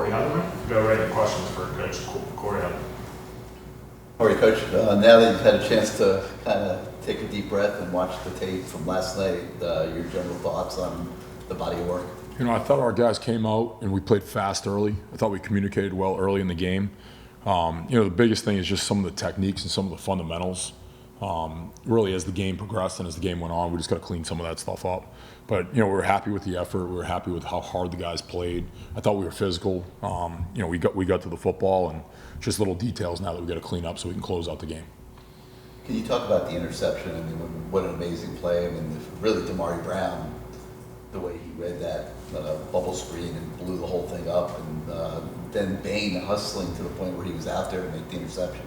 Corey Hetherman. Go right into questions for Coach Corey Hetherman. All right, Coach, now that you've had a chance to kind of take a deep breath and watch the tape from last night, your general thoughts on the body of work? You know, I thought our guys came out and we played fast early. I thought we communicated well early in the game. The biggest thing is just some of the techniques and some of the fundamentals. Really, as the game progressed and as the game went on, we just got to clean some of that stuff up. But, we were happy with the effort. We were happy with how hard the guys played. I thought we were physical. We got to the football, and just little details now that we got to clean up so we can close out the game. Can you talk about the interception? I mean, what an amazing play. I mean, really, Damari Brown, the way he read that bubble screen and blew the whole thing up, and then Bain hustling to the point where he was out there to make the interception.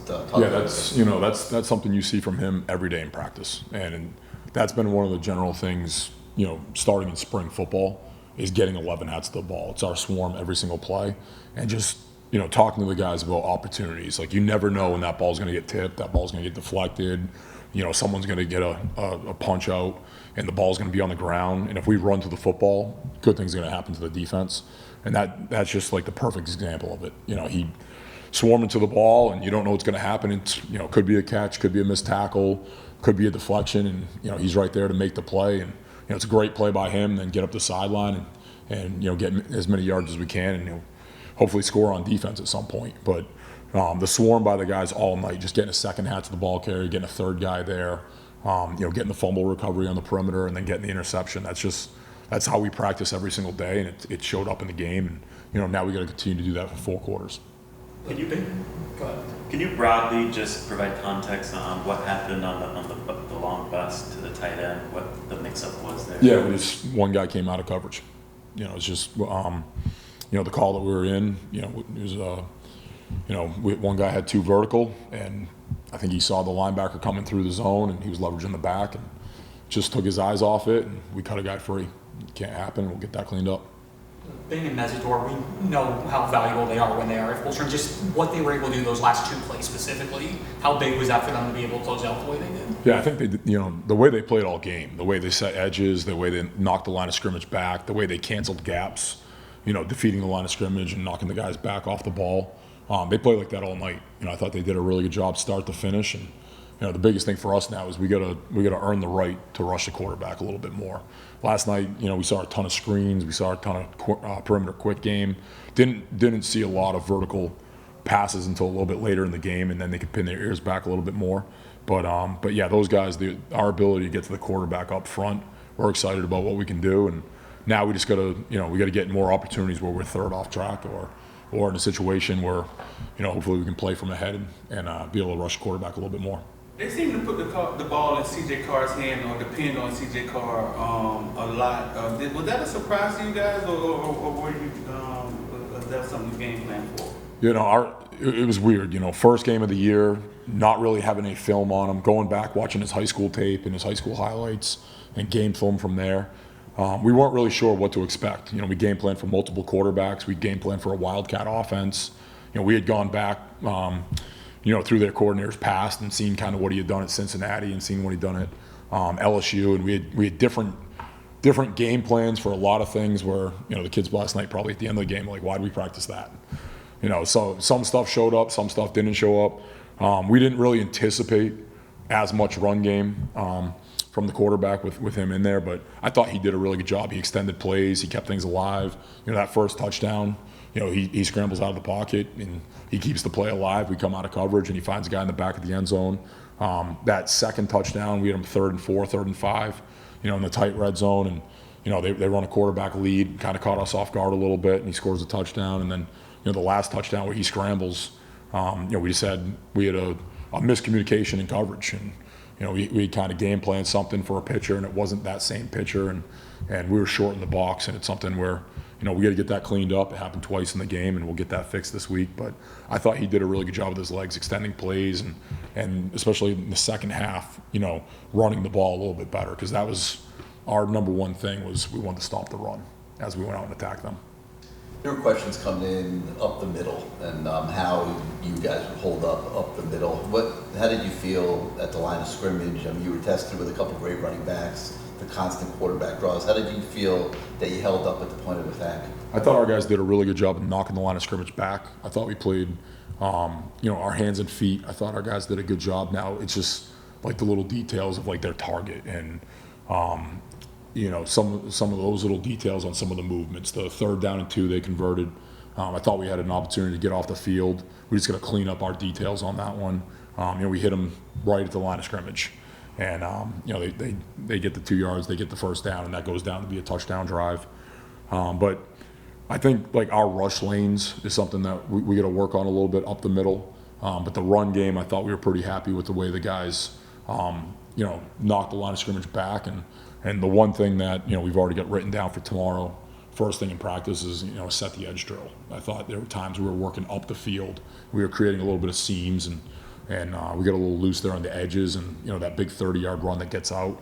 That's something you see from him every day in practice, and that's been one of the general things. Starting in spring football is getting 11 hats to the ball. It's our swarm every single play, and just talking to the guys about opportunities. Like, you never know when that ball's going to get tipped, that ball's going to get deflected. Someone's going to get a punch out, and the ball's going to be on the ground. And if we run to the football, good things are going to happen to the defense. And that's just like the perfect example of it. He swarming to the ball, and you don't know what's going to happen. It's could be a catch, could be a missed tackle, could be a deflection, and he's right there to make the play. And it's a great play by him. Then get up the sideline and get as many yards as we can, and hopefully score on defense at some point. But the swarm by the guys all night, just getting a second hat to the ball carrier, getting a third guy there, getting the fumble recovery on the perimeter, and then getting the interception. That's how we practice every single day, and it showed up in the game. And now we got to continue to do that for 4 quarters. Can you broadly just provide context on what happened on the long bus to the tight end, what the mix-up was there? Yeah, one guy came out of coverage. It's just the call that we were in. It was one guy had 2 vertical, and I think he saw the linebacker coming through the zone, and he was leveraging the back, and just took his eyes off it, and we cut a guy free. It can't happen. We'll get that cleaned up. Being in Mesidor, we know how valuable they are when they are at full strength. Just what they were able to do those last 2 plays specifically, how big was that for them to be able to close out the way they did? Yeah, I think they did, the way they played all game, the way they set edges, the way they knocked the line of scrimmage back, the way they canceled gaps, defeating the line of scrimmage and knocking the guys back off the ball. They played like that all night. I thought they did a really good job start to finish. And the biggest thing for us now is we gotta earn the right to rush the quarterback a little bit more. Last night, we saw a ton of screens, we saw a ton of perimeter quick game. Didn't see a lot of vertical passes until a little bit later in the game, and then they could pin their ears back a little bit more. But yeah, those guys, our ability to get to the quarterback up front, we're excited about what we can do. And now we just gotta get more opportunities where we're third off track, or in a situation where, hopefully we can play from ahead and be able to rush the quarterback a little bit more. They seem to put the ball in C.J. Carr's hand or depend on C.J. Carr a lot. Was that a surprise to you guys, or were you that something you game plan for? It was weird. First game of the year, not really having any film on him, going back, watching his high school tape and his high school highlights and game film from there. We weren't really sure what to expect. We game planned for multiple quarterbacks. We game planned for a wildcat offense. We had gone back, through their coordinators past and seen kind of what he had done at Cincinnati and seen what he'd done at LSU, and we had different game plans for a lot of things. Where the kids last night probably at the end of the game were like, why did we practice that? So some stuff showed up, some stuff didn't show up. We didn't really anticipate as much run game from the quarterback with him in there, but I thought he did a really good job. He extended plays, he kept things alive. That first touchdown, he scrambles out of the pocket and he keeps the play alive. We come out of coverage and he finds a guy in the back of the end zone. That second touchdown, we had him 3rd and 4, 3rd and 5, in the tight red zone, and they run a quarterback lead, kind of caught us off guard a little bit, and he scores a touchdown. And then the last touchdown where he scrambles, we had a miscommunication in coverage, and we kind of game planned something for a pitcher, and it wasn't that same pitcher, and we were short in the box, and it's something where we got to get that cleaned up. It happened twice in the game, and we'll get that fixed this week. But I thought he did a really good job with his legs, extending plays, and especially in the second half, running the ball a little bit better, because that was our number one thing, was we wanted to stop the run as we went out and attacked them. There were questions coming in up the middle and how you guys would hold up the middle. How did you feel at the line of scrimmage? I mean, you were tested with a couple great running backs. the constant quarterback draws. How did you feel that you held up at the point of attack? I thought our guys did a really good job of knocking the line of scrimmage back. I thought we played, our hands and feet. I thought our guys did a good job. Now it's just like the little details of like their target and, some of those little details on some of the movements. The 3rd down and 2 they converted. I thought we had an opportunity to get off the field. We just got to clean up our details on that one. We hit them right at the line of scrimmage, and they get the 2 yards, they get the 1st down, and that goes down to be a touchdown drive. But I think like our rush lanes is something that we got to work on a little bit up the middle. But the run game, I thought we were pretty happy with the way the guys, knocked the line of scrimmage back. And the one thing that we've already got written down for tomorrow, first thing in practice is set the edge drill. I thought there were times we were working up the field, we were creating a little bit of seams, and we got a little loose there on the edges, and that big 30-yard run that gets out.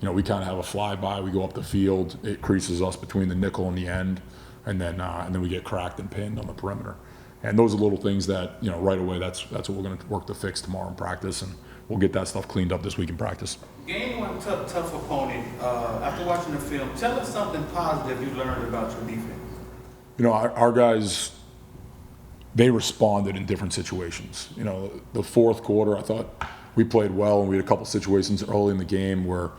We kind of have a flyby. We go up the field, it creases us between the nickel and the end, and then we get cracked and pinned on the perimeter. And those are little things that right away. That's what we're going to work to fix tomorrow in practice, and we'll get that stuff cleaned up this week in practice. Game 1, tough opponent. After watching the film, tell us something positive you learned about your defense. Our guys, they responded in different situations. The 4th quarter, I thought we played well, and we had a couple situations early in the game where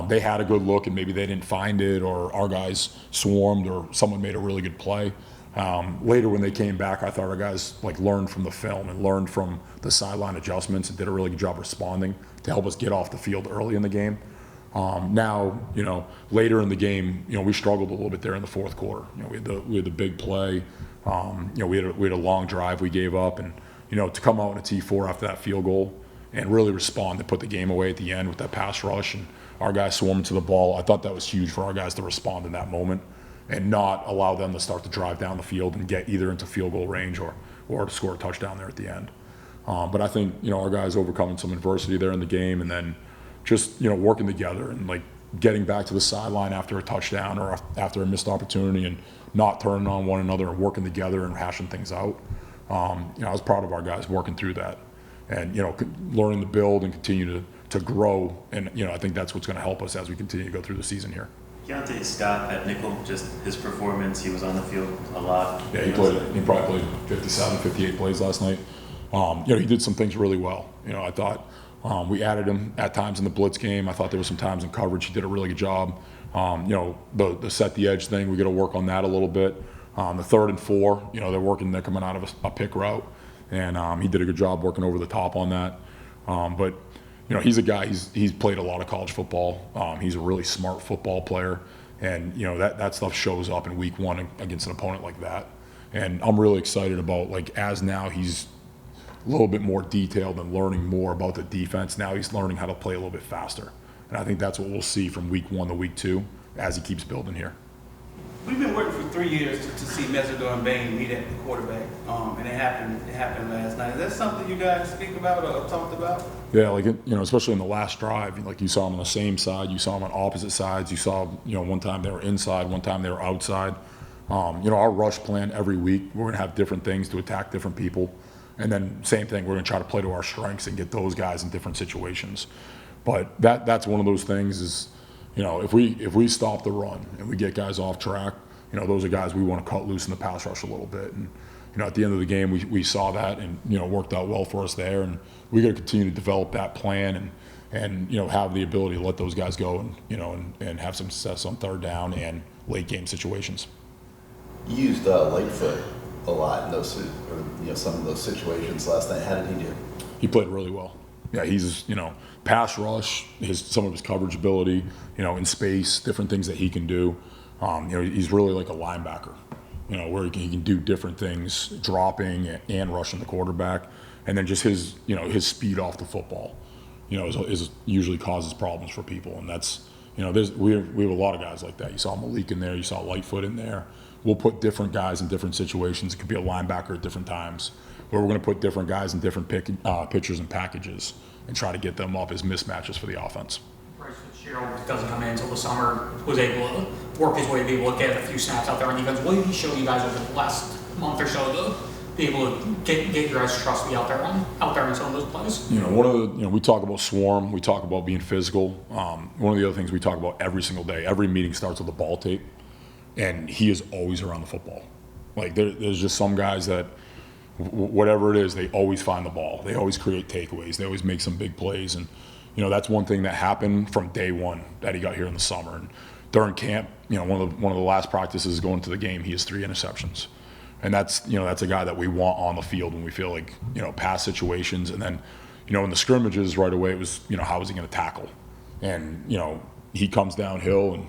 they had a good look and maybe they didn't find it, or our guys swarmed, or someone made a really good play. Later when they came back, I thought our guys learned from the film and learned from the sideline adjustments and did a really good job responding to help us get off the field early in the game. Now, later in the game, we struggled a little bit there in the 4th quarter. We had the big play. We had a long drive we gave up, and to come out in a T4 after that field goal and really respond to put the game away at the end with that pass rush and our guys swarming to the ball. I thought that was huge for our guys to respond in that moment and not allow them to start to drive down the field and get either into field goal range or to score a touchdown there at the end. But I think our guys overcoming some adversity there in the game, and then just working together and getting back to the sideline after a touchdown or after a missed opportunity and not turning on one another and working together and hashing things out. I was proud of our guys working through that and learning to build and continue to grow, and I think that's what's going to help us as we continue to go through the season here. Keontae Scott at nickel, just his performance, he was on the field a lot. Yeah, he probably played 57, 58 plays last night. He did some things really well. I thought we added him at times in the blitz game. I thought there were some times in coverage he did a really good job. The set the edge thing, we got to work on that a little bit. The 3rd and 4, they're working, they're coming out of a pick route, and he did a good job working over the top on that. But he's a guy, he's played a lot of college football. He's a really smart football player, and that stuff shows up in week 1 against an opponent like that. And I'm really excited about as now he's a little bit more detailed and learning more about the defense. Now he's learning how to play a little bit faster, and I think that's what we'll see from week 1 to week 2 as he keeps building here. We've been working for 3 years to see Mesidor and Bain meet at the quarterback, and it happened last night. Is that something you guys speak about or talked about? Yeah, especially in the last drive, you saw them on the same side, you saw them on opposite sides. You saw, one time they were inside, one time they were outside. Our rush plan every week, we're going to have different things to attack different people. And then same thing, we're going to try to play to our strengths and get those guys in different situations. But that's one of those things is, if we stop the run and we get guys off track, those are guys we want to cut loose in the pass rush a little bit. And at the end of the game, we saw that, and worked out well for us there. And we got to continue to develop that plan and have the ability to let those guys go and have some success on 3rd down and late game situations. You used Lightfoot a lot in those, some of those situations last night. How did he do? He played really well. Yeah, he's pass rush, some of his coverage ability, in space, different things that he can do. He's really like a linebacker, where he can do different things, dropping and rushing the quarterback, and then just his speed off the football, is usually causes problems for people, and that's we have a lot of guys like that. You saw Malik in there, you saw Lightfoot in there. We'll put different guys in different situations. It could be a linebacker at different times, where we're going to put different guys in different pitchers and packages and try to get them up as mismatches for the offense. Bryce Fitzgerald doesn't come in until the summer, was able to work his way to be able to get a few snaps out there on defense. What did he show you guys over the last month or so be able to get your guys' trust to be out there in some of those plays? You know, one of the, you know, we talk about swarm, we talk about being physical. One of the other things we talk about every single day, every meeting starts with a ball tape, and he is always around the football. Like there's just some guys that, whatever it is, they always find the ball. They always create takeaways. They always make some big plays. And, you know, that's one thing that happened from day one that he got here in the summer. And during camp, you know, one of the last practices going to the game, he has 3 interceptions. And that's, you know, that's a guy that we want on the field when we feel like, you know, pass situations. And then, you know, in the scrimmages right away, it was, you know, how is he going to tackle? And, you know, he comes downhill and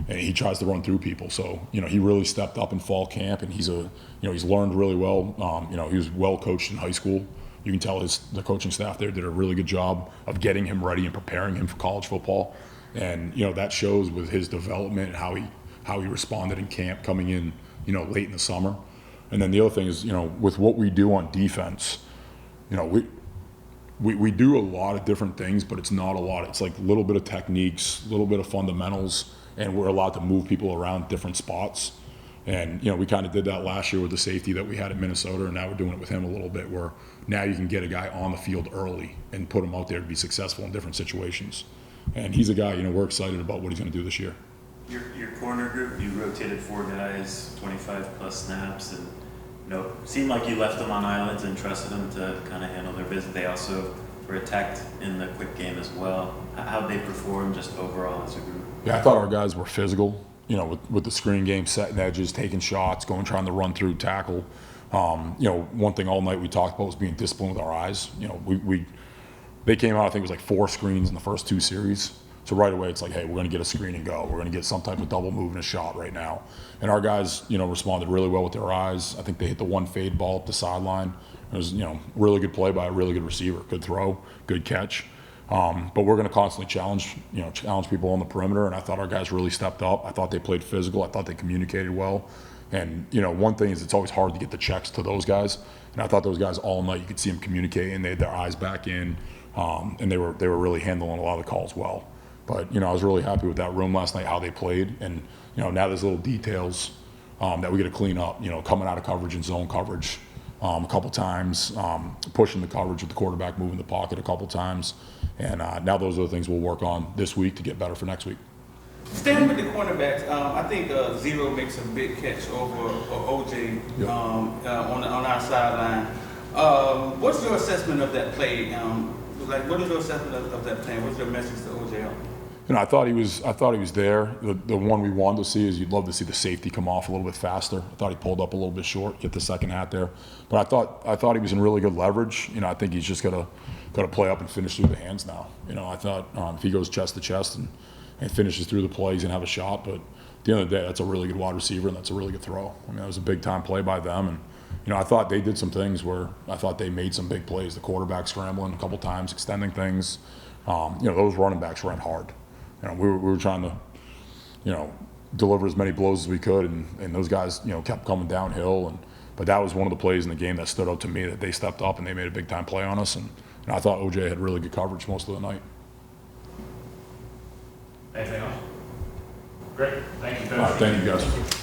he tries to run through people. So, you know, he really stepped up in fall camp, and he's learned really well. You know, he was well coached in high school. You can tell the coaching staff there did a really good job of getting him ready and preparing him for college football. And, you know, that shows with his development and how he responded in camp coming in, you know, late in the summer. And then the other thing is, you know, with what we do on defense, you know, we do a lot of different things, but it's not a lot. It's like a little bit of techniques, a little bit of fundamentals, and we're allowed to move people around different spots. And, you know, we kind of did that last year with the safety that we had in Minnesota, and now we're doing it with him a little bit, where now you can get a guy on the field early and put him out there to be successful in different situations. And he's a guy, you know, we're excited about what he's going to do this year. Your corner group, you rotated 4 guys, 25 plus snaps, and, you know, seemed like you left them on islands and trusted them to kind of handle their business. They also were attacked in the quick game as well. How'd they perform just overall as a group? Yeah, I thought our guys were physical, you know, with the screen game, setting edges, taking shots, trying to run through, tackle. You know, one thing all night we talked about was being disciplined with our eyes. You know, they came out, I think it was like 4 screens in the first 2 series. So right away it's like, hey, we're going to get a screen and go. We're going to get some type of double move and a shot right now. And our guys, you know, responded really well with their eyes. I think they hit the 1 fade ball up the sideline. It was, you know, really good play by a really good receiver. Good throw, good catch. But we're going to constantly challenge people on the perimeter, and I thought our guys really stepped up. I thought they played physical. I thought they communicated well. And, you know, one thing is it's always hard to get the checks to those guys. And I thought those guys all night, you could see them communicating. They had their eyes back in, and they were really handling a lot of the calls well. But, you know, I was really happy with that room last night, how they played. And, you know, now there's little details that we got to clean up, you know, coming out of coverage and zone coverage a couple times, pushing the coverage with the quarterback, moving the pocket a couple times. And now those are the things we'll work on this week to get better for next week. Staying with the cornerbacks, I think Zero makes a big catch over OJ Yep. on our sideline. What's your assessment of that play? What is your assessment of that play? What's your message to OJ? You know, I thought he was there. The one we wanted to see is you'd love to see the safety come off a little bit faster. I thought he pulled up a little bit short, get the second hat there. But I thought he was in really good leverage. You know, I think he's just got to play up and finish through the hands now. You know, I thought if he goes chest to chest and finishes through the play, he's gonna have a shot. But at the end of the day, that's a really good wide receiver, and that's a really good throw. I mean, that was a big time play by them. And, you know, I thought they did some things where I thought they made some big plays. The quarterback scrambling a couple times, extending things. You know, those running backs ran hard. You know, we were trying to, you know, deliver as many blows as we could, and those guys, you know, kept coming downhill. But that was one of the plays in the game that stood out to me, that they stepped up and they made a big time play on us. And I thought OJ had really good coverage most of the night. Anything else? Great. Thank you, Coach. All right, thank you guys.